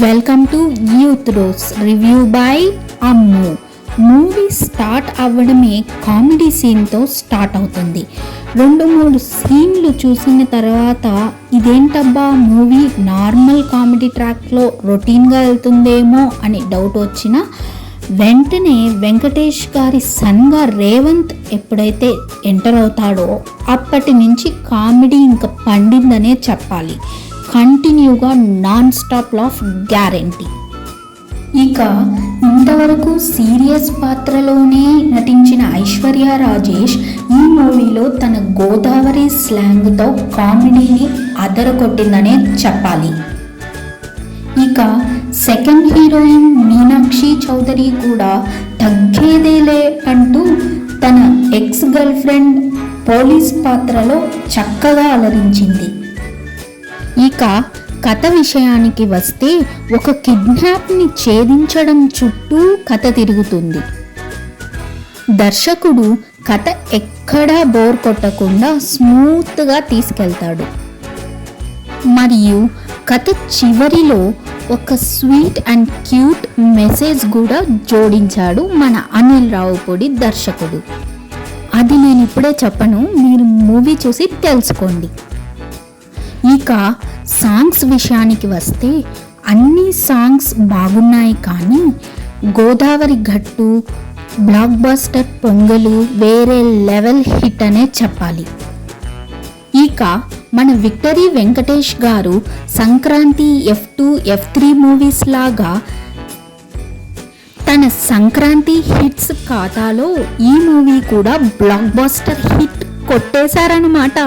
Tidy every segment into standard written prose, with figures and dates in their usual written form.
Welcome to youth rose review by Ammu. Movie start అవ్వడమే comedy సీన్తో start అవుతుంది. 2-3 సీన్లు చూసిన తర్వాత ఇదేంటబ్బా మూవీ నార్మల్ కామెడీ ట్రాక్లో రొటీన్గా వెళ్తుందేమో అని డౌట్ వచ్చినా వెంటనే వెంకటేష్ గారి సన్గా రేవంత్ ఎప్పుడైతే ఎంటర్ అవుతాడో అప్పటి నుంచి కామెడీ ఇంకా పండిందనే చెప్పాలి. కంటిన్యూగా నాన్ స్టాప్ లాఫ్ గ్యారెంటీ. ఇక ఇంతవరకు సీరియస్ పాత్రలోనే నటించిన ఐశ్వర్య రాజేష్ ఈ మూవీలో తన గోదావరి స్లాంగ్తో కామెడీని అదరగొట్టిందనే చెప్పాలి. ఇక సెకండ్ హీరోయిన్ మీనాక్షి చౌదరి కూడా తగ్గేదేలే అంటూ తన ఎక్స్ గర్ల్ ఫ్రెండ్ పోలీస్ పాత్రలో చక్కగా అలరించింది. ఇక కథ విషయానికి వస్తే ఒక కిడ్నాప్ని ఛేదించడం చుట్టూ కథ తిరుగుతుంది. దర్శకుడు కథ ఎక్కడా బోర్ కొట్టకుండా స్మూత్గా తీసుకెళ్తాడు. మరియు కథ చివరిలో ఒక స్వీట్ అండ్ క్యూట్ మెసేజ్ కూడా జోడించాడు మన అనిల్ రావుపూడి దర్శకుడు. అది నేను ఇప్పుడే చెప్పను, మీరు మూవీ చూసి తెలుసుకోండి. ఇక సాంగ్స్ విషయానికి వస్తే అన్ని సాంగ్స్ బాగున్నాయి, కానీ గోదావరి గట్టు, బ్లాక్ బస్టర్ పొంగలు వేరే లెవెల్ హిట్ అనే చెప్పాలి. ఇక మన విక్టరీ వెంకటేష్ గారు సంక్రాంతి F2 F3 మూవీస్ లాగా తన సంక్రాంతి హిట్స్ ఖాతాలో ఈ మూవీ కూడా బ్లాక్ బస్టర్ హిట్ కొట్టేశారన్నమాట.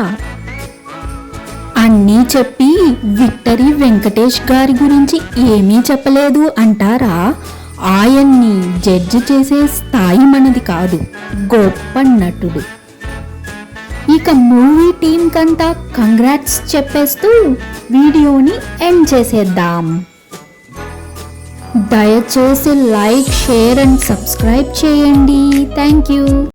అన్నీ చెప్పి విక్టరీ వెంకటేష్ గారి గురించి ఏమీ చెప్పలేదు అంటారా? ఆయన్ని జడ్జి చేసే స్థాయి మనది కాదు, గొప్ప నటుడు. ఇక మూవీ టీం కంతా కంగ్రాట్స్ చెప్పేస్తూ వీడియోని ఎండ్ చేసేద్దాం. దయచేసి లైక్, షేర్ అండ్ సబ్స్క్రైబ్ చేయండి. Thank you.